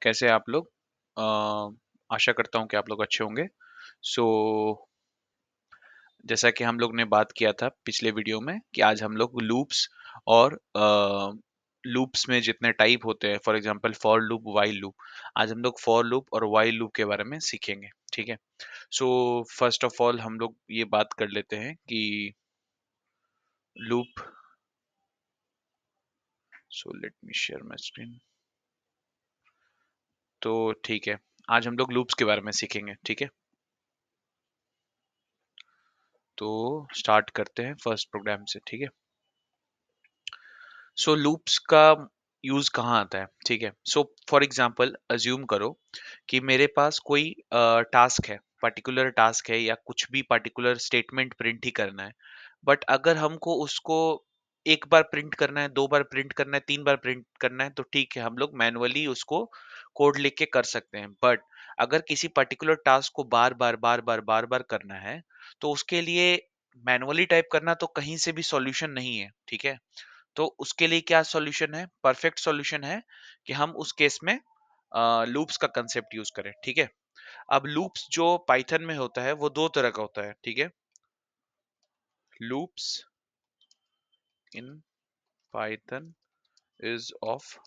कैसे हैं आप लोग? आशा करता हूँ कि आप लोग अच्छे होंगे। सो जैसा कि हम लोग ने बात किया था पिछले वीडियो में कि आज हम लोग लूप्स और लूप्स में जितने टाइप होते हैं, for example for loop, while loop. आज हम लोग फॉर लूप और व्हाइल लूप के बारे में सीखेंगे, ठीक है? सो फर्स्ट ऑफ ऑल हम लोग ये बात कर लेते हैं कि loop. So let me share my screen. तो ठीक है, आज हम लोग लूप्स के बारे में सीखेंगे, ठीक है? तो स्टार्ट करते हैं फर्स्ट प्रोग्राम से, ठीक है? सो लूप्स का यूज कहाँ आता है, ठीक है? सो फॉर एग्जांपल अज्यूम करो कि मेरे पास कोई टास्क है, पर्टिकुलर टास्क है या कुछ भी पर्टिकुलर स्टेटमेंट प्रिंट ही करना है। बट अगर हमको उसको एक बार प्रिंट करना है, दो बार प्रिंट करना है, तीन बार प्रिंट करना है, तो ठीक है, हम लोग मैनुअली उसको कोड लिख के कर सकते हैं। बट अगर किसी पर्टिकुलर टास्क को बार बार करना है, तो उसके लिए मैनुअली टाइप करना तो कहीं से भी सॉल्यूशन नहीं है, ठीक है? तो उसके लिए क्या सॉल्यूशन है? परफेक्ट सॉल्यूशन है कि हम उस केस में लूप्स का कंसेप्ट यूज करें, ठीक है? अब लूप्स जो पाइथन में होता है वो दो तरह का होता है, ठीक है? Loops in Python is of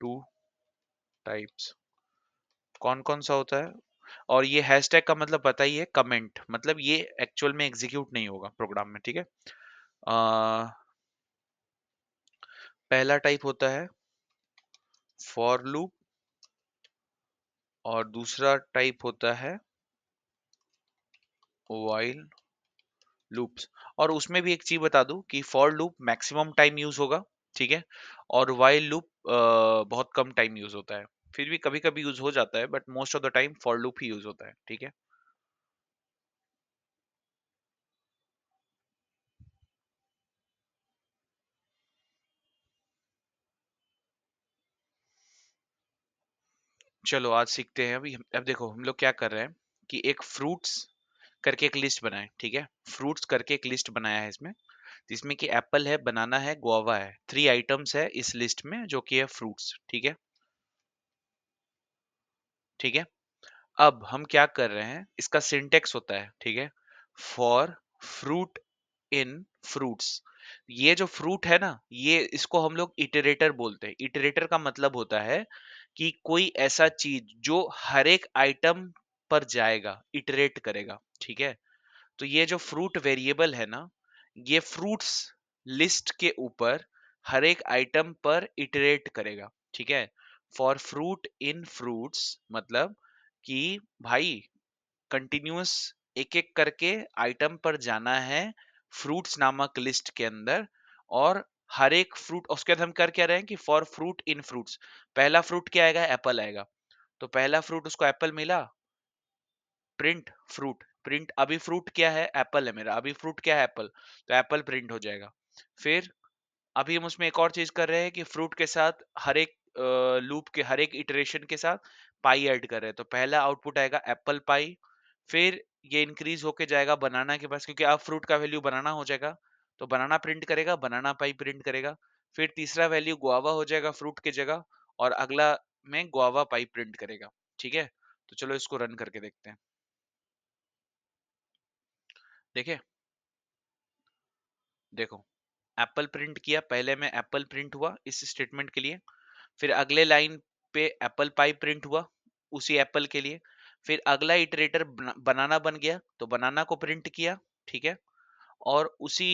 two types. कौन कौन सा होता है? और ये हैशटैग का मतलब पता ही है, कमेंट, मतलब ये एक्चुअल में एग्जीक्यूट नहीं होगा प्रोग्राम में, ठीक है? पहला टाइप होता है फॉर लूप और दूसरा टाइप होता है व्हाइल लूप्स। और उसमें भी एक चीज बता दूं कि for loop maximum time use होगा, ठीक है? और व्हाइल लूप बहुत कम टाइम यूज होता है। फिर भी कभी कभी यूज हो जाता है, but most of the time for loop he use होता है, ठीक है? चलो आज सीखते हैं। अभी अब देखो हम लोग क्या कर रहे हैं कि एक फ्रूट्स करके एक लिस्ट बनाए, ठीक है? फ्रूट्स करके एक लिस्ट बनाया है इसमें, जिसमें कि एप्पल है, बनाना है, गुआवा है। थ्री आइटम्स है इस लिस्ट में जो कि है फ्रूट्स, ठीक है? ठीक है, अब हम क्या कर रहे हैं, इसका सिंटेक्स होता है, ठीक है? For fruit in fruits. ये जो फ्रूट है ना, ये इसको हम लोग इटरेटर बोलते हैं। इटरेटर का मतलब होता है कि कोई ऐसा चीज जो हर एक आइटम पर जाएगा, इटरेट करेगा, ठीक है? तो ये जो फ्रूट वेरिएबल है ना, ये फ्रूट्स लिस्ट के ऊपर हर एक आइटम पर इटरेट करेगा, ठीक है? फॉर फ्रूट इन फ्रूट्स मतलब कि भाई कंटिन्यूअस एक एक करके आइटम पर जाना है फ्रूट्स नामक लिस्ट के अंदर। और हर एक फ्रूट, उसके बाद हम कर क्या रहे हैं कि फॉर फ्रूट इन फ्रूट्स, पहला फ्रूट क्या आएगा? एप्पल आएगा। तो पहला फ्रूट उसको एप्पल मिला, प्रिंट फ्रूट। प्रिंट अभी फ्रूट क्या है? एप्पल है मेरा। अभी फ्रूट क्या है? एप्पल। तो एप्पल प्रिंट हो जाएगा। फिर अभी हम उसमें एक और चीज कर रहे हैं कि फ्रूट के साथ हर एक लूप के हर एक इटरेशन के साथ पाई ऐड कर रहे हैं। तो पहला आउटपुट आएगा एप्पल पाई। फिर ये इंक्रीज होके जाएगा बनाना के पास, क्योंकि अब फ्रूट का वैल्यू बनाना हो जाएगा। तो बनाना प्रिंट करेगा, बनाना पाई प्रिंट करेगा। फिर तीसरा वैल्यू गुआवा हो जाएगा फ्रूट की जगह, और अगला में गुआवा पाई प्रिंट करेगा, ठीक है? तो चलो इसको रन करके देखते हैं। देखिए, देखो, एप्पल प्रिंट किया, पहले में एप्पल प्रिंट हुआ इस स्टेटमेंट के लिए। फिर अगले लाइन पे एप्पल पाई प्रिंट हुआ उसी एप्पल के लिए। फिर अगला इटरेटर बनाना बन गया, तो बनाना को प्रिंट किया, ठीक है? और उसी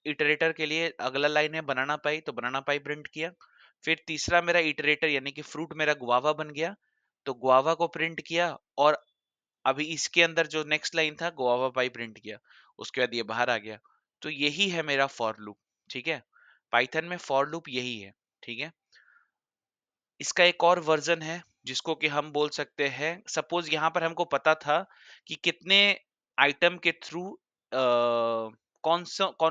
इटरेटर के लिए अगला लाइन है बनाना पाई, तो बनाना पाई प्रिंट किया। फिर तीसरा मेरा इटरेटर यानी कि फ्रूट मेरा गुआवा बन गया, तो गुआवा को प्रिंट किया। और अभी इसके अंदर जो नेक्स्ट लाइन था गुआवा पाई प्रिंट किया, उसके बाद ये बाहर आ गया। तो यही है मेरा फॉर लूप, ठीक है? पाइथन में फॉर लूप यही है, ठीक है? इसका एक और वर्जन है जिसको कि हम बोल सकते हैं, सपोज यहाँ पर हमको पता था कि कितने आइटम के थ्रू कौन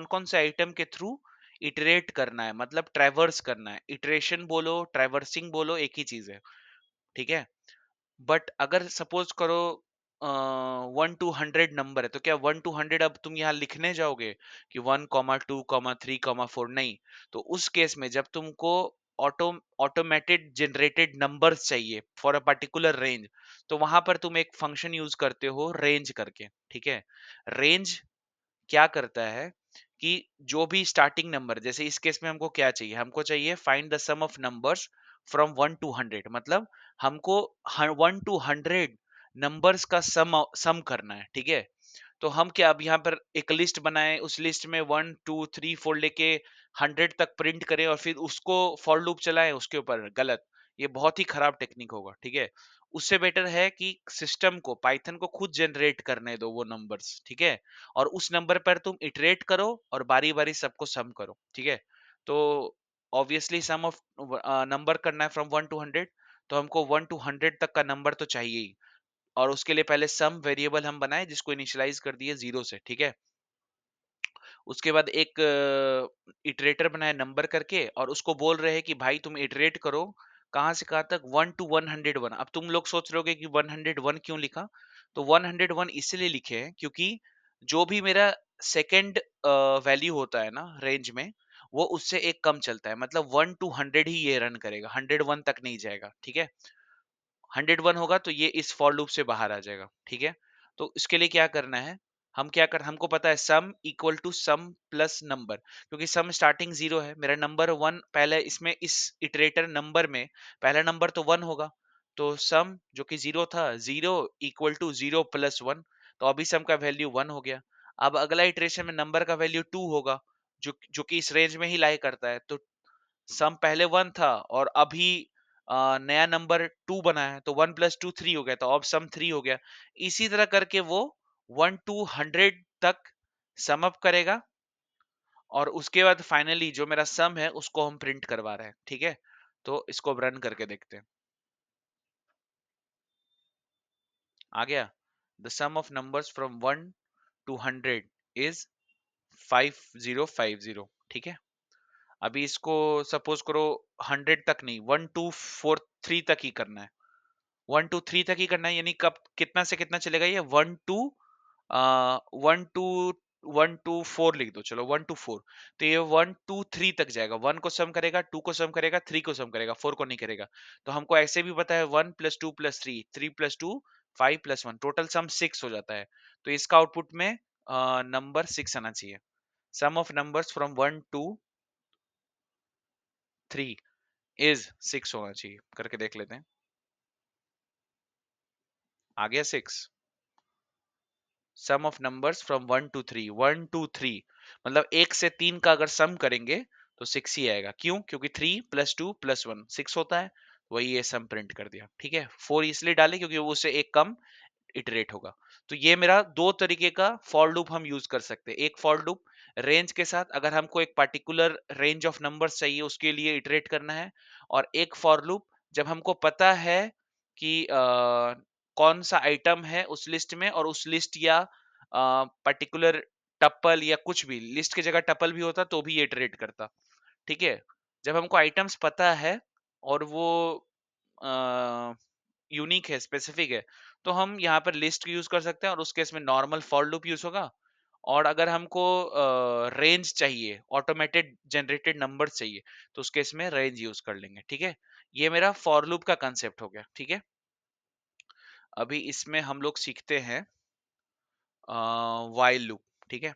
कौन से आइटम के थ्रू इटरेट करना है, मतलब ट्रैवर्स करना है। इटरेशन बोलो, ट्रैवर्सिंग बोलो, एक ही चीज है, ठीक है? बट अगर सपोज करो 1 to 100 नंबर है, तो क्या 1 to 100 अब तुम यहाँ लिखने जाओगे कि 1, 2, 3, 4? नहीं। तो उस केस में जब तुमको ऑटो ऑटोमेटेड जनरेटेड नंबर्स चाहिए फॉर अ पर्टिकुलर रेंज, तो वहां पर तुम एक फंक्शन यूज करते हो रेंज करके, ठीक है। रेंज क्या करता है कि जो भी स्टार्टिंग नंबर, जैसे इस केस में हमको क्या चाहिए, हमको चाहिए find the sum of numbers from 1 to 100, मतलब हमको 1 to 100 नंबर्स का सम करना है, ठीक है। तो हम क्या अब यहाँ पर एक लिस्ट बनाए, उस लिस्ट में 1 2 3 4 लेके 100 तक प्रिंट करें और फिर उसको फॉर लूप चलाएं उसके ऊपर, गलत। ये बहुत ही खराब टेक्निक होगा, ठीक है। उससे बेटर है कि सिस्टम को, पाइथन को खुद जनरेट करने दो वो नंबर्स, ठीक है। और उस नंबर पर तुम इटरेट करो और बारी बारी सबको सम करो, ठीक है। तो ऑब्वियसली सम ऑफ नंबर करना है फ्रॉम 1 to 100, तो हमको 1 to 100 तक का नंबर तो चाहिए ही। और उसके लिए पहले सम वेरिएबल हम बनाए जिसको इनिशियलाइज कर दिए 0 से, ठीक है। उसके बाद एक इटरेटर बनाया नंबर करके और उसको बोल रहे हैं कि भाई तुम इटरेट करो कहाँ से कहाँ तक, 1 to 101। अब तुम लोग सोच रहे होगे कि 101 क्यों लिखा, तो 101 इसलिए लिखे हैं क्योंकि जो भी मेरा सेकंड वैल्यू होता है ना रेंज में, वो उससे एक कम चलता है, मतलब 1 to 100 ही ये रन करेगा, 101 तक नहीं जाएगा, ठीक है। 101 होगा तो ये इस फॉर लूप से बाहर आ जाएगा, ठीक है। तो इसके लिए क्या करना है, हम क्या कर हमको पता है sum equal to sum plus number, क्योंकि सम स्टार्टिंग 0 है, मेरा नंबर 1 पहले, इसमें इस इटरेटर नंबर में पहला नंबर तो 1 होगा, तो सम जो कि 0 था, 0 इक्वल टू 0 + 1, तो अभी सम का वैल्यू 1 हो गया। अब अगला इटरेशन में नंबर का वैल्यू 2 होगा, जो जो कि इस रेंज में ही लाई करता है, तो सम पहले 1 था और अभी नया नंबर 2 बना है, तो 1 + 2 3 हो गया, तो अब सम 3 हो गया। इसी तरह करके वो 1 to 100 तक सम अप करेगा और उसके बाद फाइनली जो मेरा सम है उसको हम प्रिंट करवा रहे हैं, ठीक है। तो इसको अब रन करके देखते हैं। आ गया, the sum of numbers from 1 to 100 is 5050, ठीक है। अभी इसको सपोज करो 100 तक नहीं, 1 2 4 3 तक ही करना है, 1 to 3 तक ही करना है, यानी कब कितना से कितना चलेगा ये, 1 to 4 लिख दो, चलो 1 to 4, तो ये 1 to 3 तक जाएगा, 1 को सम करेगा, 2 को सम करेगा, 3 को सम करेगा, 4 को नहीं करेगा। तो हमको ऐसे भी पता है 1 + 2 + 3, 3 + 2 5 + 1, टोटल सम 6 हो जाता है। तो इसका आउटपुट में नंबर 6 आना चाहिए। Sum of numbers from 1 to 3 is 6 होना चाहिए, करके देख लेते हैं। आ गया 6। सम of numbers from 1 to 3, 1 to 3, मतलब 1 से 3 का अगर सम करेंगे तो 6 ही आएगा। क्यों? क्योंकि 3 + 2 + 1 6 होता है, वही ये सम प्रिंट कर दिया, ठीक है। 4 इसलिए डाले क्योंकि वो उससे एक कम इटरेट होगा। तो ये मेरा दो तरीके का फॉर लूप हम यूज कर सकते हैं। एक फॉर लूप रेंज के साथ, अगर हमको एक पर्टिकुलर रेंज ऑफ नंबर्स चाहिए उसके लिए इटरेट करना है, और एक फॉर लूप जब हमको पता है कि कौन सा आइटम है उस लिस्ट में, और उस लिस्ट या पर्टिकुलर टपल या कुछ भी, लिस्ट की जगह टपल भी होता तो भी ये इटरेट करता, ठीक है। जब हमको आइटम्स पता है और वो यूनिक है, स्पेसिफिक है, तो हम यहाँ पर लिस्ट यूज कर सकते हैं और उस केस में नॉर्मल फॉर लूप यूज होगा। और अगर हमको रेंज चाहिए, ऑटोमेटेड जनरेटेड नंबर चाहिए, तो उस केस में रेंज यूज कर लेंगे, ठीक है। ये मेरा फॉर लूप का कंसेप्ट हो गया, ठीक है। अभी इसमें हम लोग सीखते हैं व्हाइल लूप, ठीक है।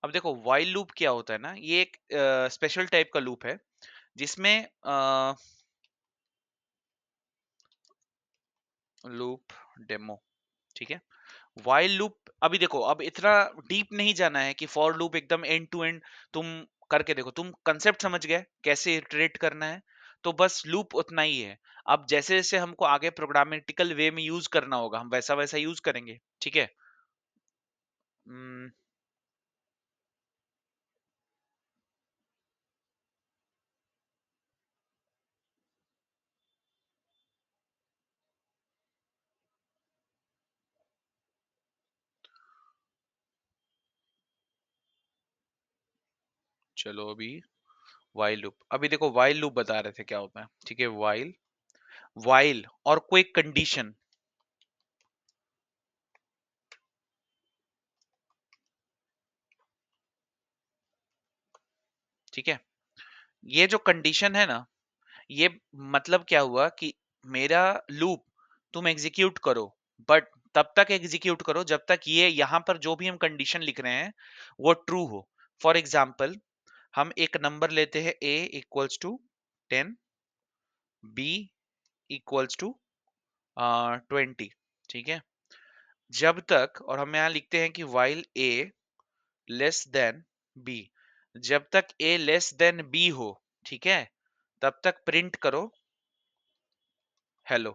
अब देखो व्हाइल लूप क्या होता है ना, ये एक स्पेशल टाइप का लूप है जिसमें लूप डेमो, ठीक है। व्हाइल लूप, अभी देखो, अब इतना डीप नहीं जाना है कि फॉर लूप एकदम एंड टू एंड तुम करके देखो, तुम कंसेप्ट समझ गए कैसे इटरेट करना है, तो बस लूप उतना ही है। अब जैसे जैसे हमको आगे प्रोग्रामेटिकल वे में यूज करना होगा हम वैसा वैसा यूज करेंगे, ठीक है। हम्म, चलो अभी व्हाइल लूप, अभी देखो व्हाइल लूप बता रहे थे क्या होता है, ठीक है। व्हाइल, व्हाइल और कोई कंडीशन, ठीक है। ये जो कंडीशन है ना, ये मतलब क्या हुआ कि मेरा लूप तुम एग्जीक्यूट करो, बट तब तक एग्जीक्यूट करो जब तक ये यहाँ पर जो भी हम कंडीशन लिख रहे हैं वो ट्रू हो। फॉर एग्जाम्पल, हम एक नंबर लेते हैं a equals to 10, b equals to 20। ठीक है। जब तक, और हम यहाँ लिखते हैं कि while a less than b, जब तक a लेस देन b हो, ठीक है, तब तक प्रिंट करो हेलो।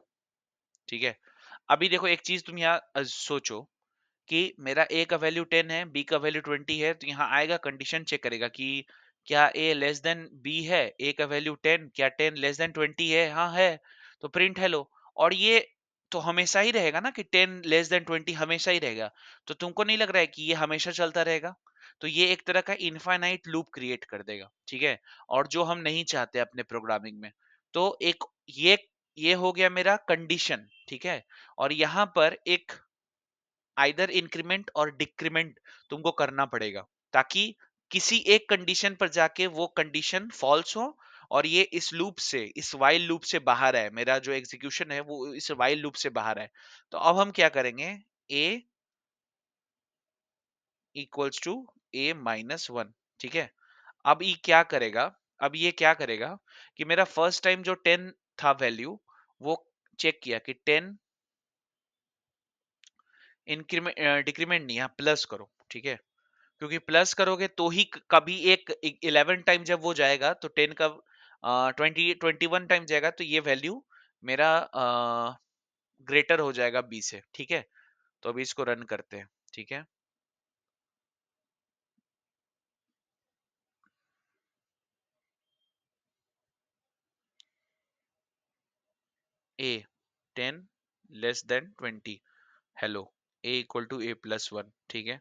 ठीक है। अभी देखो एक चीज तुम यहाँ सोचो कि मेरा ए का वैल्यू 10 है, बी का वैल्यू 20 है, तो यहाँ आएगा कंडीशन चेक करेगा कि क्या ए लेस देन बी है, ए का वैल्यू 10, क्या 10 लेस देन 20 है, हाँ है, तो प्रिंट हेलो। और ये तो हमेशा ही रहेगा ना कि 10 लेस देन 20 हमेशा ही रहेगा। तो तुमको नहीं लग रहा है कि ये हमेशा चलता रहेगा? तो ये एक तरह का इनफाइनाइट लूप क्रिएट कर देगा, ठीक है, और जो हम नहीं चाहते अपने प्रोग्रामिंग में। तो एक ये ये हो गया मेरा कंडीशन, ठीक है। और यहाँ पर एक आइदर इंक्रीमेंट और डिक्रीमेंट तुमको करना पड़ेगा, ताकि किसी एक कंडीशन पर जाके वो कंडीशन फॉल्स हो और ये इस लूप से, इस वाइल लूप से बाहर है, मेरा जो एग्जीक्यूशन है वो इस वाइल लूप से बाहर है। तो अब हम क्या करेंगे, a इक्वल्स टू a-1, ठीक है। अब ये क्या करेगा, अब ये क्या करेगा कि मेरा फर्स्ट टाइम जो 10 था वैल्यू, वो चेक किया कि 10 इंक्रीमेंट डिक्रीमेंट नहीं, यहाँ प्लस करो, ठीक है। क्योंकि प्लस करोगे तो ही कभी एक 11 टाइम जब वो जाएगा तो 10 का 21 टाइम जाएगा, तो ये वैल्यू मेरा ग्रेटर हो जाएगा बी से, ठीक है। तो अभी इसको रन करते हैं, ठीक है। A 10 less than 20 hello, A equal to a+1, ठीक है।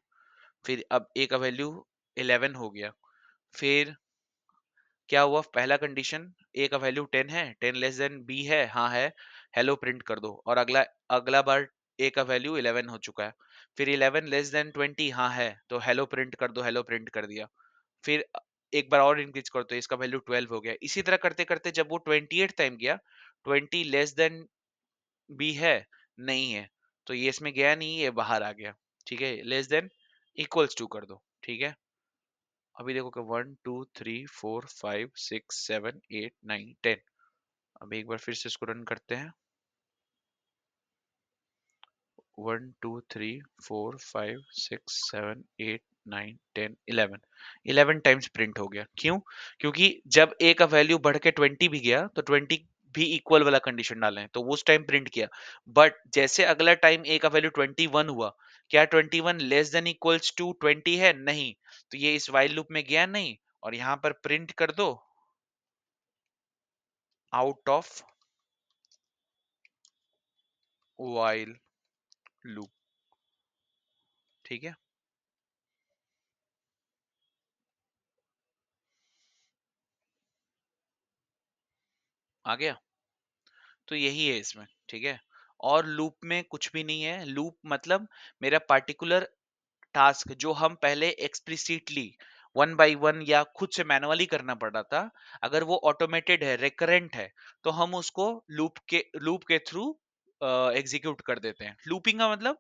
फिर अब ए का वैल्यू 11 हो गया। फिर क्या हुआ, पहला कंडीशन, ए का वैल्यू 10 है, 10 लेस देन बी है, हाँ है, हेलो प्रिंट कर दो। और अगला अगला बार ए का वैल्यू 11 हो चुका है। फिर 11 लेस देन 20, हाँ है, तो हेलो प्रिंट कर दो, हेलो प्रिंट कर दिया। फिर एक बार और इंक्रीज कर दो, इसका वैल्यू 12 हो गया। इसी तरह करते करते जब वो 28 टाइम गया, 20 लेस देन बी है, नहीं है, तो ये इसमें गया नहीं, ये बाहर आ गया, ठीक है। लेस देन इक्वल्स टू कर दो, ठीक है। अभी देखो कि 1 2 3 4 5 6 7 8 9 10। अब एक बार फिर से इसको रन करते हैं। 1 2 3 4 5 6 7 8 9 10 11, 11 टाइम्स प्रिंट हो गया। क्यों? क्योंकि जब ए का वैल्यू बढ़ के 20 भी गया तो 20 भी इक्वल वाला कंडीशन डाले हैं, तो वो उस टाइम प्रिंट किया। बट जैसे अगला टाइम ए का वैल्यू 21 हुआ, क्या 21 लेस देन इक्वल्स टू 20 है? नहीं, तो ये इस वाइल लूप में गया नहीं, और यहाँ पर प्रिंट कर दो आउट ऑफ वाइल लूप, ठीक है। आ गया? तो यही है इसमें, ठीक है। और लूप में कुछ भी नहीं है। लूप मतलब मेरा पार्टिकुलर टास्क जो हम पहले एक्सप्लिसिटली वन बाय वन या खुद से मैनुअली करना पड़ रहा था, अगर वो ऑटोमेटेड है, रिकरेंट है, तो हम उसको लूप के थ्रू एग्जीक्यूट कर देते हैं। लूपिंग का मतलब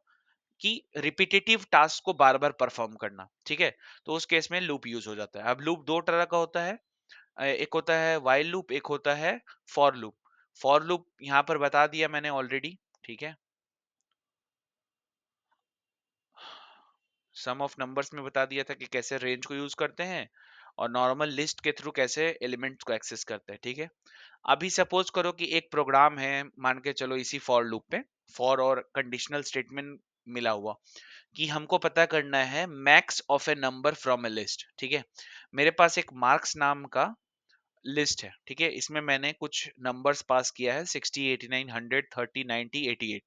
कि रिपीटेटिव टास्क को बार बार परफॉर्म करना, ठीक है। तो उस केस में लूप यूज हो जाता है। अब लूप दो तरह का होता है, एक होता है वाइल लूप, एक होता है फॉर लूप। फॉर लूप यहाँ पर बता दिया मैंने ऑलरेडी, ठीक है। सम ऑफ नंबर्स में बता दिया था कि कैसे रेंज को यूज करते हैं, और नॉर्मल लिस्ट के थ्रू कैसे एलिमेंट्स को एक्सेस करते हैं, ठीक है। अभी सपोज करो कि एक प्रोग्राम है, मान के चलो इसी फॉर लूप पे, फॉर और कंडीशनल स्टेटमेंट मिला हुआ, कि हमको पता करना है max of A number from A list, ठीक है। मेरे पास एक मार्क्स नाम का लिस्ट है, ठीक है। इसमें मैंने कुछ नंबर्स पास किया है, 60, 89, 100, 30, 90, 88।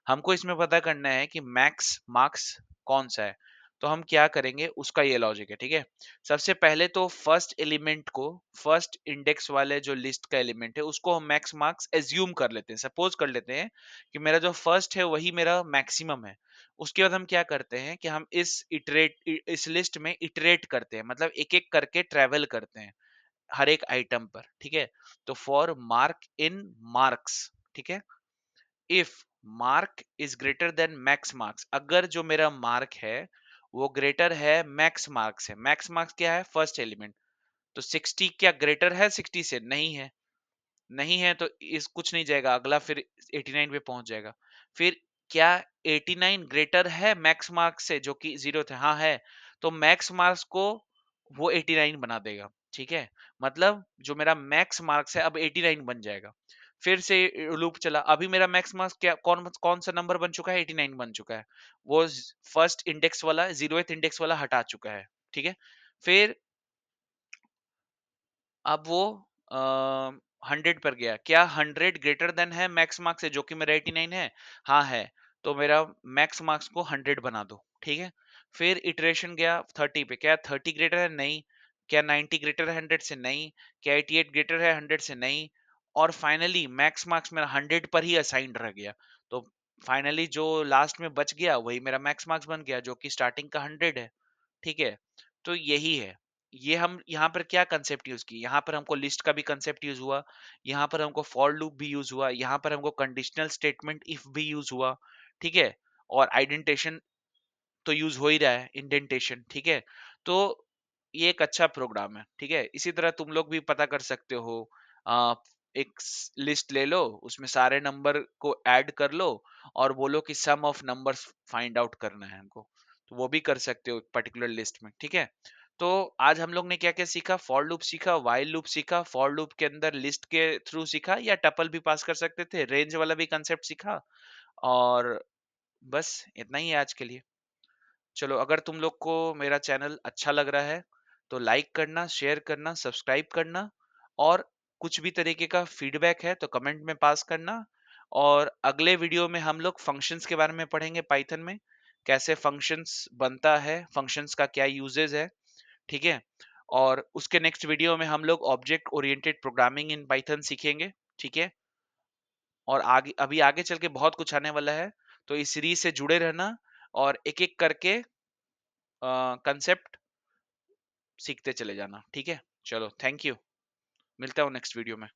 हमको इसमें पता करना है कि मैक्स मार्क्स कौन सा है। तो हम क्या करेंगे, उसका ये लॉजिक है, ठीक है। सबसे पहले तो फर्स्ट एलिमेंट को, फर्स्ट इंडेक्स वाले जो लिस्ट का एलिमेंट है उसको हम मैक्स मार्क्स एज्यूम कर लेते हैं। सपोज कर लेते हैं कि मेरा जो फर्स्ट है वही मेरा मैक्सिमम है। उसके बाद हम क्या करते हैं कि हम इस लिस्ट में इटरेट करते हैं, मतलब एक एक करके ट्रेवल करते हैं। हर एक आइटम पर, ठीक है। तो फॉर मार्क इन मार्क्स, ठीक है। If mark is greater than max marks, अगर जो मेरा मार्क है वो ग्रेटर है मैक्स मार्क्स है, मैक्स मार्क्स क्या है, फर्स्ट एलिमेंट। तो 60 क्या ग्रेटर है 60 से, नहीं है। नहीं है तो इस कुछ नहीं जाएगा, अगला फिर 89 पे पहुंच जाएगा। फिर क्या 89 ग्रेटर है मैक्स मार्क्स से जो कि जीरो थे, हाँ है। तो मैक्स मार्क्स को वो 89 बना देगा, ठीक है। मतलब जो मेरा मैक्स मार्क्स है अब 89 बन जाएगा। फिर से लूप चला, अभी मेरा मैक्स मार्क्स क्या, कौन कौन सा नंबर बन चुका है, 89 बन चुका है। वो फर्स्ट इंडेक्स वाला, जीरोथ इंडेक्स वाला हटा चुका है, ठीक है। फिर अब वो 100 पर गया, क्या 100 ग्रेटर देन है मैक्स मार्क्स से जो कि मेरा 89 है, हाँ है। तो मेरा मैक्स मार्क्स को 100 बना दो, ठीक है। फिर इटरेशन गया 30 पे, क्या 30 ग्रेटर है, नहीं। क्या 90 ग्रेटर है 100 से, नहीं। क्या 88 ग्रेटर है 100 से, नहीं। और फाइनली मैक्स मार्क्स मेरा 100 पर ही असाइंड रह गया। तो फाइनली जो लास्ट में बच गया वही मेरा मैक्स मार्क्स बन गया, जो कि स्टार्टिंग का 100 है, ठीक है। तो यही है। ये हम यहाँ पर क्या कंसेप्ट यूज की, यहाँ पर हमको लिस्ट का भी कंसेप्ट यूज हुआ, यहाँ पर हमको फॉर लूप भी यूज हुआ, यहाँ पर हमको कंडीशनल स्टेटमेंट इफ भी यूज हुआ, ठीक है। और आइडेंटेशन तो यूज हो ही रहा है, इंडेंटेशन, ठीक है। तो ये एक अच्छा प्रोग्राम है, ठीक है। इसी तरह तुम लोग भी पता कर सकते हो। आ, एक लिस्ट ले लो, उसमें सारे नंबर को ऐड कर लो और बोलो कि सम ऑफ नंबर्स फाइंड आउट करना है हमको। तो वो भी कर सकते हो पर्टिकुलर लिस्ट में, ठीक है। तो आज हम लोग ने क्या क्या सीखा, फॉर लूप सीखा, वाइल लूप सीखा, फॉर लूप के अंदर लिस्ट के थ्रू सीखा, या टपल भी पास कर सकते थे, रेंज वाला भी कंसेप्ट सीखा। और बस इतना ही है आज के लिए। चलो, अगर तुम लोग को मेरा चैनल अच्छा लग रहा है तो लाइक करना, शेयर करना, सब्सक्राइब करना। और कुछ भी तरीके का फीडबैक है तो कमेंट में पास करना। और अगले वीडियो में हम लोग फंक्शंस के बारे में पढ़ेंगे, पाइथन में कैसे फंक्शंस बनता है, फंक्शंस का क्या यूजेस है, ठीक है। और उसके नेक्स्ट वीडियो में हम लोग object oriented programming in Python सीखेंगे, ठीक है। और आगे, अभी आगे चल के बहुत कुछ आने वाला है। तो इस सीरीज से जुड़े रहना और एक एक करके कंसेप्ट सीखते चले जाना, ठीक है। चलो, थैंक यू। मिलता हूँ नेक्स्ट वीडियो में।